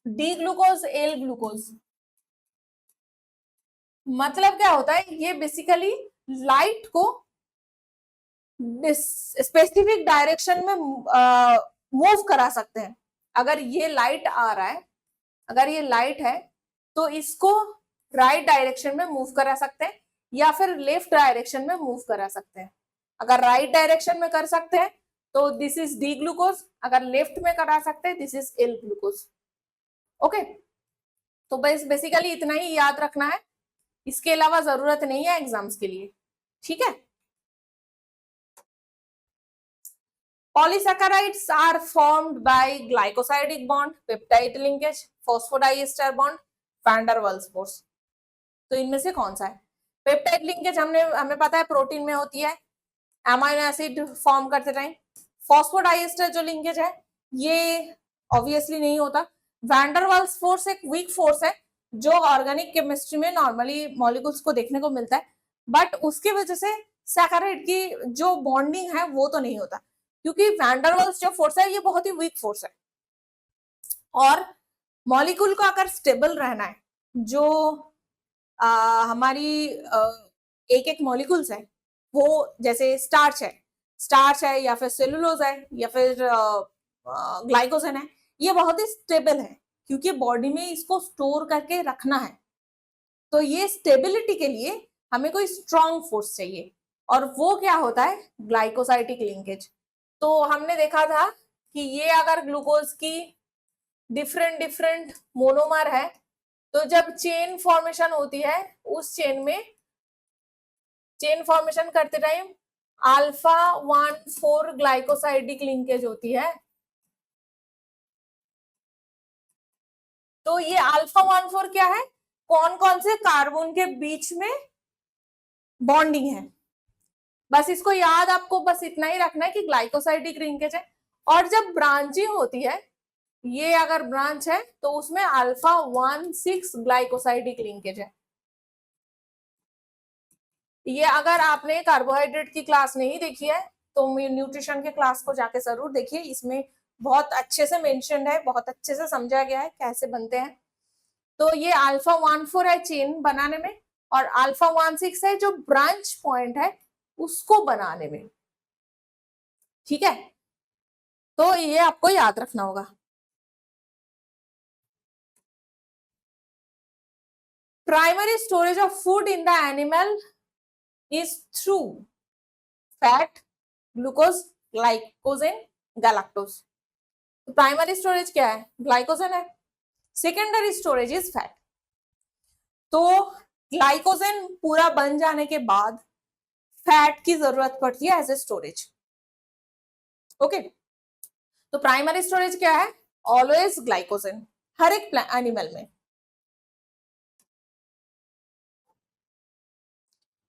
D glucose, L glucose मतलब क्या होता है, ये बेसिकली लाइट को स्पेसिफिक डायरेक्शन में मूव करा सकते हैं। अगर ये लाइट आ रहा है, अगर ये लाइट है तो इसको राइट डायरेक्शन में मूव करा सकते हैं या फिर लेफ्ट डायरेक्शन में मूव करा सकते हैं। अगर राइट डायरेक्शन में कर सकते हैं तो दिस इज डी ग्लूकोज, अगर लेफ्ट में करा सकते हैं this is L glucose. Okay, तो बस बेसिकली इतना ही याद रखना है, इसके अलावा जरूरत नहीं है एग्जाम्स के लिए, ठीक है। Polysaccharides are formed by glycosidic bond, peptide linkage, phosphodiester bond, van der Waals force। तो इनमें से कौन सा है? पेप्टाइड लिंकेज हमें पता है प्रोटीन में होती है अमीनो एसिड फॉर्म करते टाइम। फॉस्फोडाइएस्टर जो लिंकेज है ये ऑब्वियसली नहीं होता। वैन डर वाल्स फोर्स एक वीक फोर्स है जो ऑर्गेनिक केमिस्ट्री में नॉर्मली मॉलिक्यूल्स को देखने को मिलता है, बट उसकी वजह से सैकराइड की जो बॉन्डिंग है वो तो नहीं होता, क्योंकि वैन डर वाल्स जो फोर्स है ये बहुत ही वीक फोर्स है। और मॉलिक्यूल को अगर स्टेबल रहना है, जो हमारी एक एक मॉलिक्यूल्स है वो जैसे स्टार्च है या फिर सेलुलोज है या फिर ग्लाइकोजन है, ये बहुत ही स्टेबल है क्योंकि बॉडी में इसको स्टोर करके रखना है। तो ये स्टेबिलिटी के लिए हमें कोई स्ट्रॉन्ग फोर्स चाहिए, और वो क्या होता है? Glycosidic linkage. तो हमने देखा था कि ये अगर ग्लूकोज की डिफरेंट मोनोमर है तो जब चेन फॉर्मेशन होती है उस चेन में चेन फॉर्मेशन करते टाइम अल्फा 1,4 ग्लाइकोसाइडिक लिंकेज होती है। तो ये अल्फा 1,4 क्या है? कौन कौन से कार्बन के बीच में बॉन्डिंग है। बस इसको याद आपको बस इतना ही रखना है कि ग्लाइकोसाइडिक लिंकेज है। और जब ब्रांचिंग होती है, ये अगर ब्रांच है तो उसमें अल्फा 1,6 ग्लाइकोसाइडिक लिंकेज है। ये अगर आपने कार्बोहाइड्रेट की क्लास नहीं देखी है तो न्यूट्रिशन के क्लास को जाके जरूर देखिए, इसमें बहुत अच्छे से मेंशन्ड है, बहुत अच्छे से समझा गया है कैसे बनते हैं। तो ये अल्फा 1,4 है चेन बनाने में, और अल्फा 1,6 है जो ब्रांच पॉइंट है उसको बनाने में, ठीक है। तो ये आपको याद रखना होगा। Primary storage of food in the animal is through fat, glucose, glycogen, galactose। तो प्राइमरी स्टोरेज क्या है? ग्लाइकोजन है। Secondary storage is fat. तो ग्लाइकोजन पूरा बन जाने के बाद फैट की जरूरत पड़ती है एज ए स्टोरेज। ओके, तो प्राइमरी स्टोरेज क्या है? ऑलवेज ग्लाइकोजन, हर एक एनिमल में।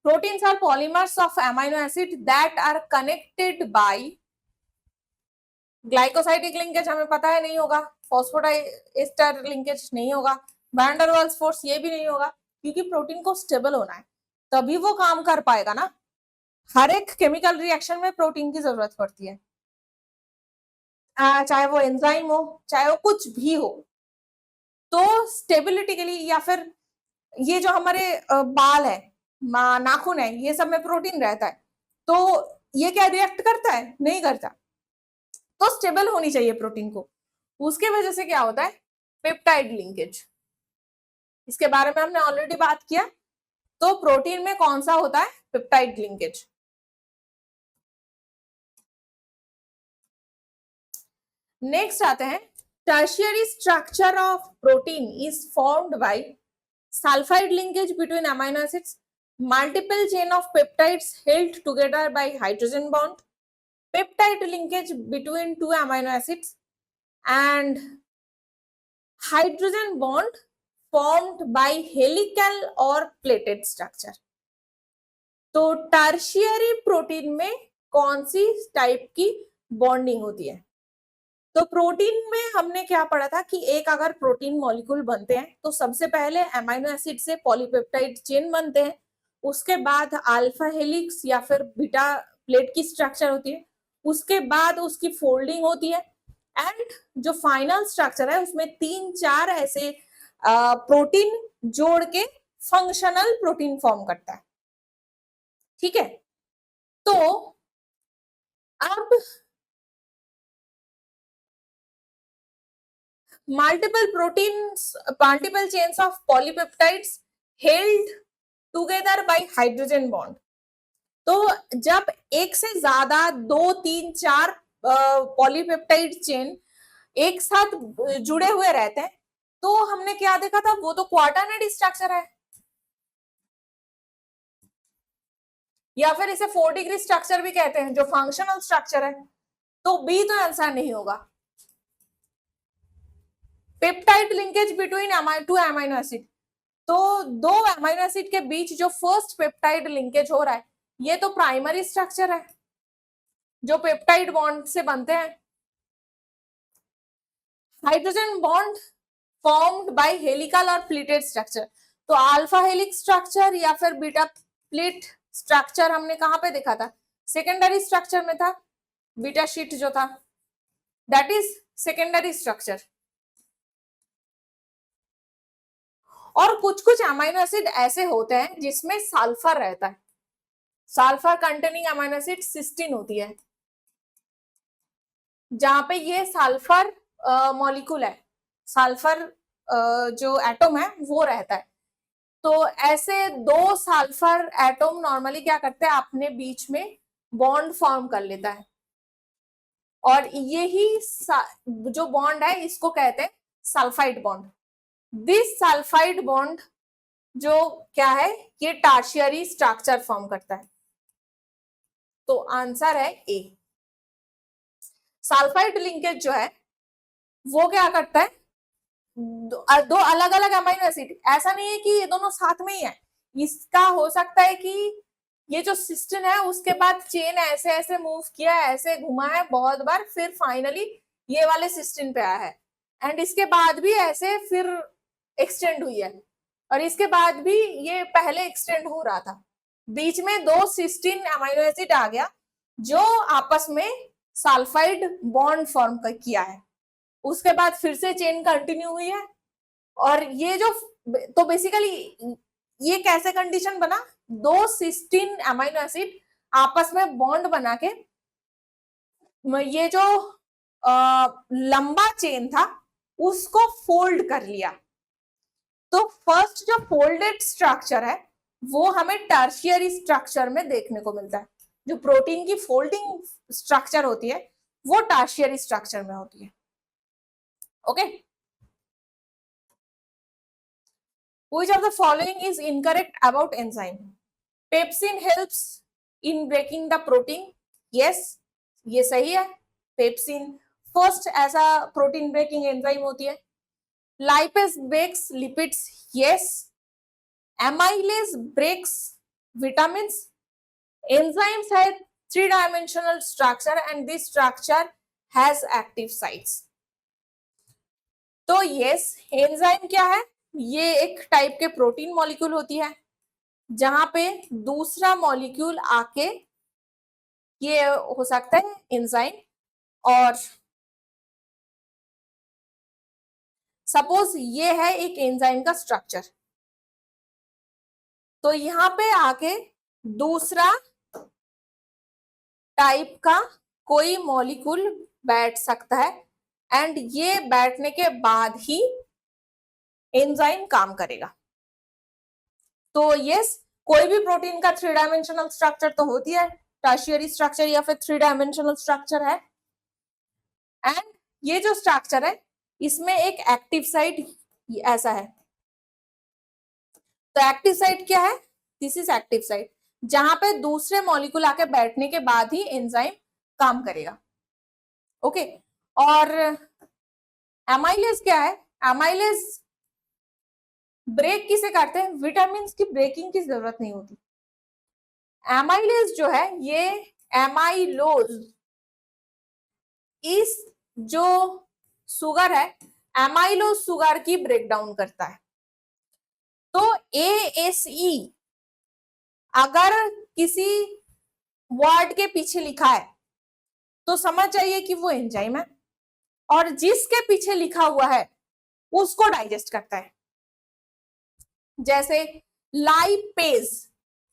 Proteins are polymers of amino acid that are connected by glycosidic linkage हमें पता है नहीं होगा, फॉस्फोडाइएस्टर लिंकेज नहीं होगा, वैन डर वाल्स फोर्स ये भी नहीं होगा, क्योंकि प्रोटीन को स्टेबल होना है तभी वो काम कर पाएगा ना। हर एक केमिकल रिएक्शन में प्रोटीन की जरूरत पड़ती है, चाहे वो एंजाइम हो चाहे वो कुछ भी हो। तो स्टेबिलिटी के लिए, या फिर ये जो हमारे बाल है, नाखून है, ये सब में प्रोटीन रहता है, तो ये क्या रिएक्ट करता है? नहीं करता। तो स्टेबल होनी चाहिए प्रोटीन को, उसके वजह से क्या होता है? Peptide linkage. इसके बारे में हमने ऑलरेडी बात किया। तो प्रोटीन में कौन सा होता है? Peptide linkage. नेक्स्ट आते हैं, tertiary structure of protein is formed by sulphide linkage between amino acids. multiple chain of peptides held together by hydrogen bond, peptide linkage between two amino acids, and hydrogen bond formed by helical or plated structure. तो tertiary protein में कौन सी type की bonding होती है? तो protein में हमने क्या पढ़ा था कि एक अगर प्रोटीन मॉलिक्यूल बनते हैं तो सबसे पहले अमीनो एसिड से पॉलीपेप्टाइड चेन बनते हैं, उसके बाद अल्फा हेलिक्स या फिर बीटा प्लेट की स्ट्रक्चर होती है, उसके बाद उसकी फोल्डिंग होती है, एंड जो फाइनल स्ट्रक्चर है उसमें 3-4 ऐसे प्रोटीन जोड़ के फंक्शनल प्रोटीन फॉर्म करता है। ठीक है, तो अब multiple chains of polypeptides held together by hydrogen bond. तो जब एक से ज्यादा 2-3-4 पॉलीपेप्टाइड चेन एक साथ जुड़े हुए रहते हैं तो हमने क्या देखा था, वो तो क्वाटरनरी स्ट्रक्चर है, या फिर इसे 4 डिग्री स्ट्रक्चर भी कहते हैं जो फंक्शनल स्ट्रक्चर है। तो बी तो आंसर नहीं होगा। Peptide linkage between two amino acid, तो दो अमीनो एसिड के बीच जो फर्स्ट पेप्टाइड लिंकेज हो रहा है ये तो प्राइमरी स्ट्रक्चर है जो पेप्टाइड बॉन्ड से बनते हैं। Hydrogen bond formed by helical और प्लीटेड स्ट्रक्चर, तो अल्फा हेलिक्स स्ट्रक्चर या फिर बीटा प्लीट स्ट्रक्चर हमने कहां पे देखा था? सेकेंडरी स्ट्रक्चर में था, बीटा शीट जो था दैट इज सेकेंडरी स्ट्रक्चर। और कुछ कुछ अमीनो एसिड ऐसे होते हैं जिसमें सल्फर रहता है, sulphur containing amino acid cysteine होती है, जहां पे ये सल्फर मॉलिक्यूल है, सल्फर जो एटम है वो रहता है। तो ऐसे दो सल्फर एटम नॉर्मली क्या करते हैं, अपने बीच में बॉन्ड फॉर्म कर लेता है, और यही जो बॉन्ड है इसको कहते हैं sulphide bond. This sulphide bond जो क्या है, ये टर्शियरी स्ट्रक्चर फॉर्म करता है। तो आंसर है ए। सल्फाइड लिंकेज जो है वो क्या करता है, दो अलग अलग अमीनो एसिड, ऐसा नहीं है कि ये दोनों साथ में ही है, इसका हो सकता है कि ये जो सिस्टीन है उसके बाद चेन ऐसे ऐसे मूव किया है, ऐसे घुमा है बहुत बार, फिर फाइनली ये वाले सिस्टीन पे आया है, एंड इसके बाद भी ऐसे फिर एक्सटेंड हुई है, और इसके बाद भी ये पहले एक्सटेंड हो रहा था, बीच में दो सिस्टीन अमीनो एसिड आ गया जो आपस में सल्फाइड बॉन्ड फॉर्म किया है, उसके बाद फिर से चेन कंटिन्यू हुई है, और ये जो तो बेसिकली ये कैसे कंडीशन बना, दो सिस्टीन अमीनो एसिड आपस में बॉन्ड बना के ये जो लंबा चेन था उसको फोल्ड कर लिया। तो फर्स्ट जो फोल्डेड स्ट्रक्चर है वो हमें टर्शियरी स्ट्रक्चर में देखने को मिलता है, जो प्रोटीन की फोल्डिंग स्ट्रक्चर होती है वो टर्शियरी स्ट्रक्चर में होती है। Okay, which of the following is incorrect about enzyme? Pepsin helps in breaking the protein, yes ये सही है, पेप्सिन फर्स्ट ऐसा प्रोटीन ब्रेकिंग एंजाइम होती है। Lipase breaks lipids, yes। Amylase breaks vitamins. Enzymes है 3-dimensional structure and this structure has active sites। तो yes, enzyme क्या है, ये एक टाइप के प्रोटीन मॉलिक्यूल होती है जहां पे दूसरा मॉलिक्यूल आके, ये हो सकता है एंजाइम, और सपोज ये है एक एंजाइम का स्ट्रक्चर, तो यहां पे आके दूसरा टाइप का कोई मॉलिक्यूल बैठ सकता है, एंड ये बैठने के बाद ही एंजाइम काम करेगा। तो यस, कोई भी प्रोटीन का 3-dimensional स्ट्रक्चर तो होती है, टर्शियरी स्ट्रक्चर या फिर 3-dimensional स्ट्रक्चर है, एंड ये जो स्ट्रक्चर है इसमें एक एक्टिव साइट ऐसा है। तो एक्टिव साइट क्या है, दिस इज एक्टिव साइट, जहां पे दूसरे मॉलिक्यूल आके बैठने के बाद ही एंजाइम काम करेगा। ओके, और एमाइलेज क्या है? एमाइलेज ब्रेक किसे करते हैं? विटामिन की ब्रेकिंग की जरूरत नहीं होती। एमाइलेज जो है ये एमाइलोज, इस जो शुगर है एमाइलोज शुगर की ब्रेकडाउन करता है। तो ASE अगर किसी वर्ड के पीछे लिखा है तो समझ जाइए कि वो एंजाइम है, और जिसके पीछे लिखा हुआ है उसको डाइजेस्ट करता है। जैसे लाइपेज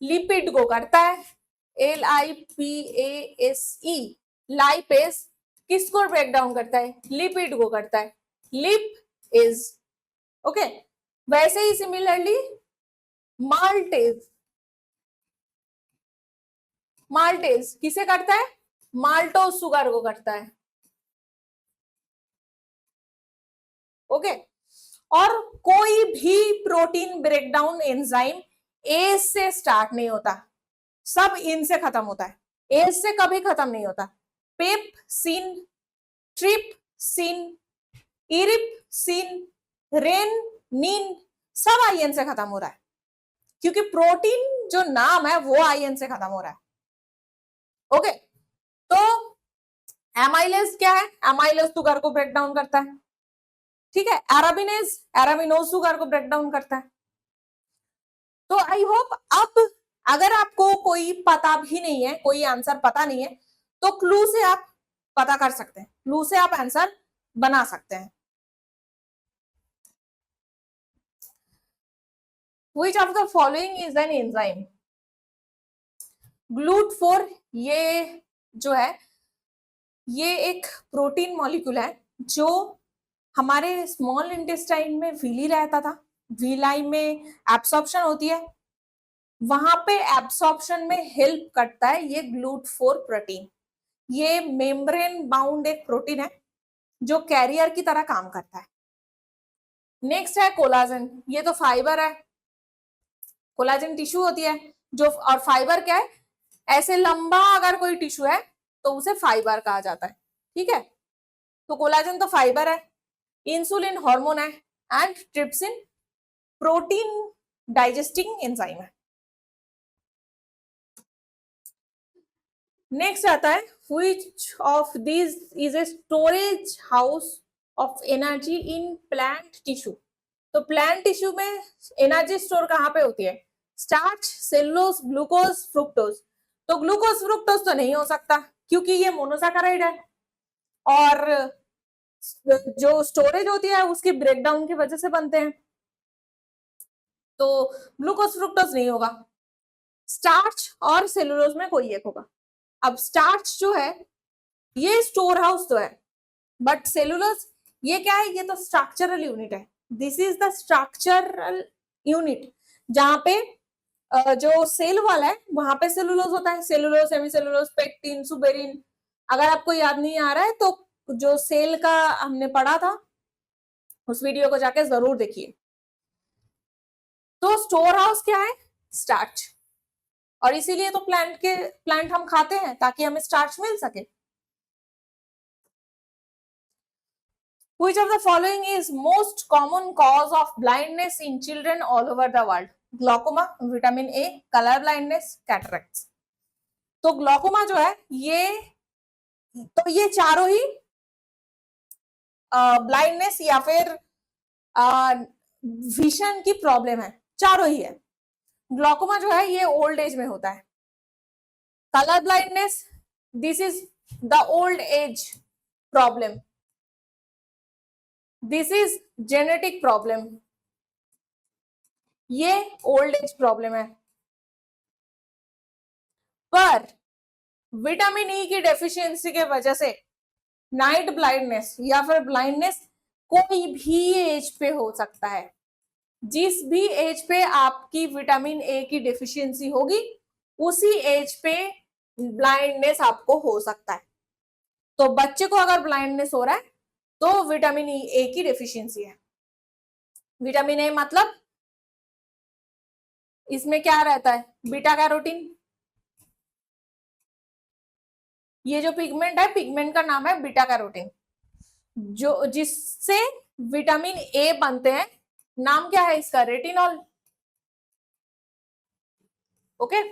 लिपिड को करता है, LIPASE, लाइपेज किसको ब्रेक डाउन करता है? लिपिड को करता है, लिप इज। ओके, वैसे ही सिमिलरली माल्टेज, माल्टेज किसे करता है? माल्टोज शुगर को करता है। ओके, और कोई भी प्रोटीन ब्रेकडाउन एंजाइम ए से स्टार्ट नहीं होता, सब इन से खत्म होता है, ए से कभी खत्म नहीं होता। पेप्सिन, ट्रिप्सिन, इरिप्सिन, रेनिन सब आईएन से खत्म हो रहा है, क्योंकि प्रोटीन जो नाम है वो आईएन से खत्म हो रहा है। ओके, तो एमाइलेज क्या है? एमाइलेज शुगर को ब्रेक डाउन करता है, ठीक है। एराबिनेज एराबिनोज शुगर को ब्रेक डाउन करता है। तो आई होप अब अगर आपको कोई पता भी नहीं है, कोई आंसर पता नहीं है, तो क्लू से आप पता कर सकते हैं, क्लू से आप आंसर बना सकते हैं। Which of the following is an enzyme? GLUT4 ये जो है ये एक प्रोटीन मॉलिक्यूल है जो हमारे स्मॉल इंटेस्टाइन में विली रहता था, विलाई में एब्सॉर्प्शन होती है, वहां पे एब्सॉर्प्शन में हेल्प करता है ये GLUT4 प्रोटीन। ये मेम्ब्रेन बाउंड एक प्रोटीन है जो कैरियर की तरह काम करता है। नेक्स्ट है कोलाजन, ये तो फाइबर है, कोलाजन टिश्यू होती है जो, और फाइबर क्या है? ऐसे लंबा अगर कोई टिश्यू है तो उसे फाइबर कहा जाता है, ठीक है। तो कोलाजन तो फाइबर है, इंसुलिन हार्मोन है, and trypsin protein digesting enzyme है। नेक्स्ट आता है which of these is a storage house of energy in plant tissue? तो प्लांट टिश्यू में एनर्जी स्टोर कहाँ पे होती है? Starch, cellulose, glucose, fructose. तो ग्लूकोज फ्रुक्टोज तो नहीं हो सकता क्योंकि ये मोनोसैकेराइड है, और जो स्टोरेज होती है उसकी ब्रेकडाउन की वजह से बनते हैं, तो ग्लूकोज फ्रुक्टोज नहीं होगा। स्टार्च और सेलुलोज में कोई एक होगा। अब स्टार्च जो है ये स्टोर हाउस तो है, बट सेलुलोज ये क्या है? ये तो स्ट्रक्चरल यूनिट है। This is the structural unit, जहां पे जो सेल वाला है वहां पे सेलुलोज होता है, सेलुलोज, सेमीसेलुलोज, पेक्टिन, सुबेरिन। अगर आपको याद नहीं आ रहा है तो जो सेल का हमने पढ़ा था उस वीडियो को जाके जरूर देखिए। तो स्टोर हाउस क्या है? स्टार्च, और इसीलिए तो प्लांट हम खाते हैं ताकि हमें स्टार्च मिल सके। Which of the following is most common cause of blindness in children all over the world? Glaucoma, vitamin A, colour blindness, cataracts. तो ग्लॉकोमा जो है ये चारों ही ब्लाइंडनेस या फिर विजन की प्रॉब्लम है, चारों ही है। ग्लॉकोमा जो है ये ओल्ड एज में होता है। Colour blindness, this is the old age problem, this is genetic problem, ये ओल्ड एज प्रॉब्लम है। पर विटामिन ई की डेफिशिएंसी के वजह से नाइट ब्लाइंडनेस या फिर ब्लाइंडनेस कोई भी एज पे हो सकता है। जिस भी एज पे आपकी विटामिन ए की डेफिशिएंसी होगी उसी एज पे ब्लाइंडनेस आपको हो सकता है। तो बच्चे को अगर ब्लाइंडनेस हो रहा है तो विटामिन ए की डेफिशिएंसी है। विटामिन ए मतलब इसमें क्या रहता है, बीटा कैरोटीन। ये जो पिगमेंट है, पिगमेंट का नाम है बीटा कैरोटीन, जो जिससे विटामिन ए बनते हैं। नाम क्या है इसका, retinol. Okay,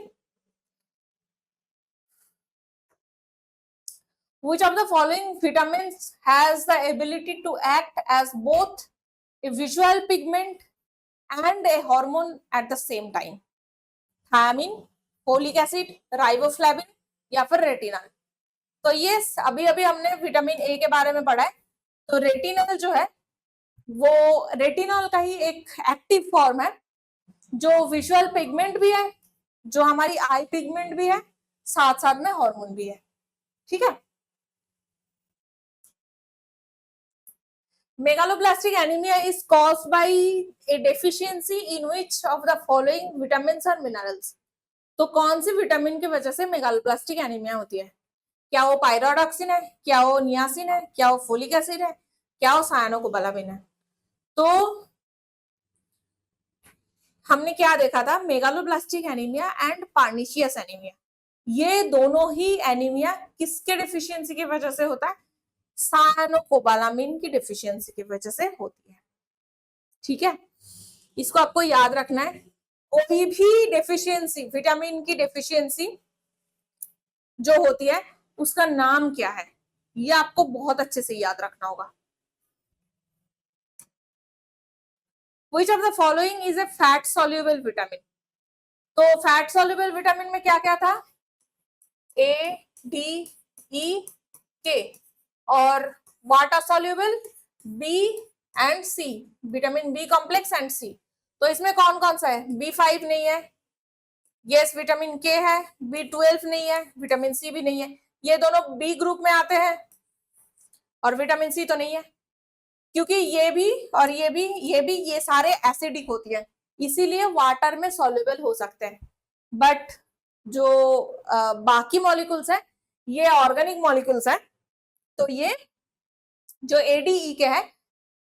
which of the following vitamins has the ability to act as both a visual pigment and a hormone at the same time? Thiamine, folic acid, riboflavin या फिर रेटिनल। तो ये अभी अभी हमने विटामिन ए के बारे में पढ़ा है। तो रेटिनल जो है वो रेटिनॉल का ही एक एक्टिव फॉर्म है, जो विजुअल पिगमेंट भी है, जो हमारी आई पिगमेंट भी है, साथ साथ में हार्मोन भी है। ठीक है। Megaloblastic anaemia is caused by A deficiency in which of the following vitamins और मिनरल्स। तो कौन सी विटामिन की वजह से मेगालोब्लास्टिक एनीमिया होती है? क्या वो पायरोडॉक्सिन है, क्या वो नियासिन है, क्या वो फोलिक एसिड है, क्या वो सायनोकोबालामिन है? तो हमने क्या देखा था, मेगालोब्लास्टिक एनीमिया एंड पार्निशियस एनीमिया, ये दोनों ही एनीमिया किसके डेफिशिएंसी की वजह से होता है? सायनोकोबालामिन की डेफिशिएंसी की वजह से होती है। ठीक है, इसको आपको याद रखना है। कोई भी डेफिशिएंसी, विटामिन की डेफिशिएंसी जो होती है उसका नाम क्या है, ये आपको बहुत अच्छे से याद रखना होगा। Which of the following is a fat soluble vitamin? तो फैट soluble विटामिन में क्या क्या था? A, D, E, K और water soluble B and C, vitamin B complex and C। तो इसमें कौन कौन सा है? B5 नहीं है, यस विटामिन K है, B12 नहीं है, विटामिन C भी नहीं है, ये दोनों B ग्रुप में आते हैं, और विटामिन C तो नहीं है, क्योंकि ये भी और ये भी ये सारे एसिडिक होती है, इसीलिए वाटर में सॉल्युबल हो सकते हैं। बट जो बाकी मॉलिक्यूल्स है, ये ऑर्गेनिक मॉलिक्यूल्स है, तो ये जो ADE के है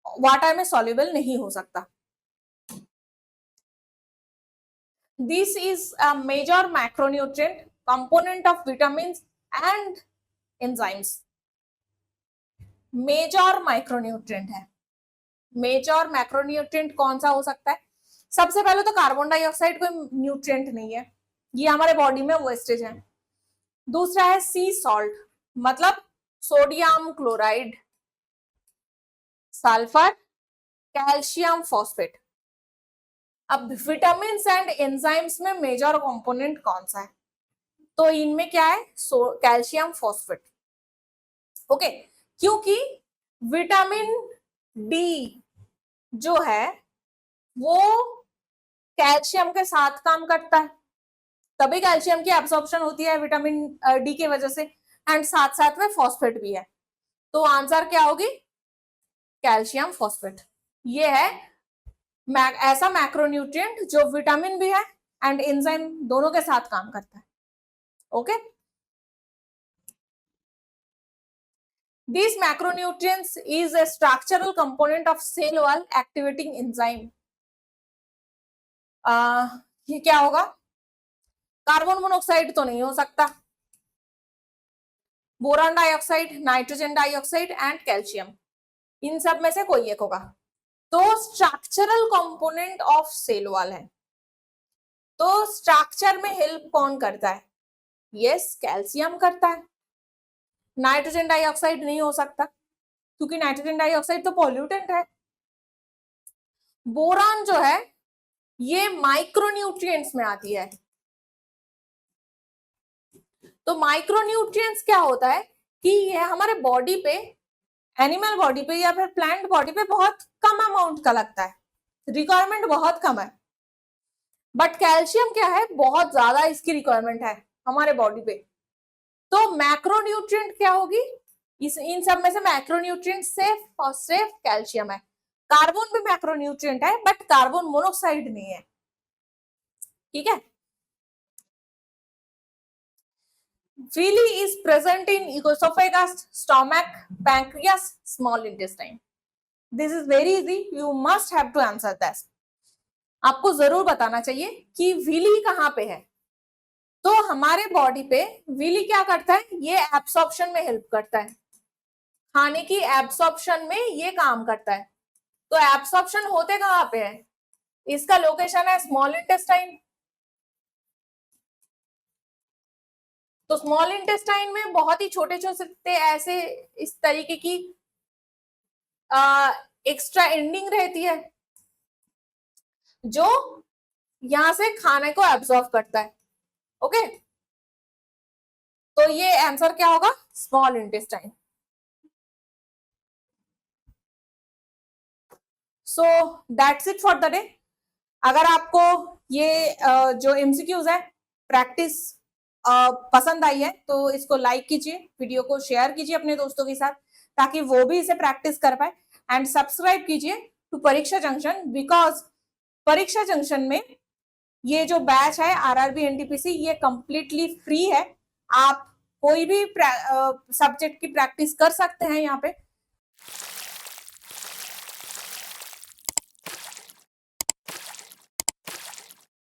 वाटर में सॉल्युबल नहीं हो सकता। This is a major macronutrient component of vitamins and enzymes. Major micronutrient है। मेजर मैक्रोन्यूट्रिएंट कौन सा हो सकता है? सबसे पहले तो कार्बन डाइऑक्साइड कोई न्यूट्रिएंट नहीं है, ये हमारे बॉडी में वेस्टेज है। दूसरा है सी सॉल्ट, मतलब sodium chloride, sulphur, calcium phosphate. अब विटामिन एंड एंजाइम्स में मेजर कंपोनेंट कौन सा है? तो इनमें क्या है? Calcium phosphate. ओके, क्योंकि विटामिन डी जो है वो कैल्शियम के साथ काम करता है, तभी कैल्शियम की एब्सॉर्प्शन होती है विटामिन डी के वजह से, एंड साथ साथ में फॉस्फेट भी है। तो आंसर क्या होगी? Calcium phosphate. ये है ऐसा मैक्रोन्यूट्रिएंट जो विटामिन भी है एंड एंजाइम दोनों के साथ काम करता है। Okay, These macronutrients is a structural component of cell wall activating enzyme. ये क्या होगा? कार्बन मोनोऑक्साइड तो नहीं हो सकता, boron dioxide, nitrogen dioxide and calcium, इन सब में से कोई एक होगा। तो structural component of cell wall है, तो स्ट्रक्चर में हेल्प कौन करता है? यस, कैल्शियम करता है। नाइट्रोजन डाइऑक्साइड नहीं हो सकता, क्योंकि नाइट्रोजन डाइऑक्साइड तो पॉल्यूटेंट है। बोरान जो है ये माइक्रोन्यूट्रिएंट्स में आती है। तो माइक्रोन्यूट्रिएंट्स क्या होता है कि ये हमारे बॉडी पे, एनिमल बॉडी पे या फिर प्लांट बॉडी पे बहुत कम अमाउंट का लगता है, रिक्वायरमेंट बहुत कम है। बट कैल्शियम क्या है, बहुत ज्यादा इसकी रिक्वायरमेंट है हमारे बॉडी पे। तो मैक्रोन्यूट्रिएंट क्या होगी? इन सब में से मैक्रोन्यूट्रिएंट सिर्फ कैल्शियम है। कार्बन भी मैक्रोन्यूट्रिएंट है, बट कार्बन मोनोऑक्साइड नहीं है। ठीक है। Villi is present in esophagus, stomach, pancreas, small intestine. This is very easy. You must have to answer this. आपको जरूर बताना चाहिए कि विली कहाँ पे है। तो हमारे बॉडी पे विली क्या करता है, ये एब्सॉर्प्शन में हेल्प करता है, खाने की एब्सॉर्प्शन में ये काम करता है। तो एब्सॉर्प्शन होते कहाँ पे है, इसका लोकेशन है स्मॉल इंटेस्टाइन। तो स्मॉल इंटेस्टाइन में बहुत ही छोटे छोटे ऐसे इस तरीके की एक्स्ट्रा एंडिंग रहती है जो यहां से खाने को एब्जॉर्ब करता है। ओके, तो ये आंसर क्या होगा, small intestine. So that's it for the day. अगर आपको ये जो एमसीक्यूज है प्रैक्टिस पसंद आई है तो इसको लाइक कीजिए, वीडियो को शेयर कीजिए अपने दोस्तों के साथ ताकि वो भी इसे प्रैक्टिस कर पाए, एंड सब्सक्राइब कीजिए टू परीक्षा जंक्शन, बिकॉज परीक्षा जंक्शन में ये जो बैच है आरआरबी एनटीपीसी ये कंप्लीटली फ्री है। आप कोई भी सब्जेक्ट की प्रैक्टिस कर सकते हैं यहाँ पे।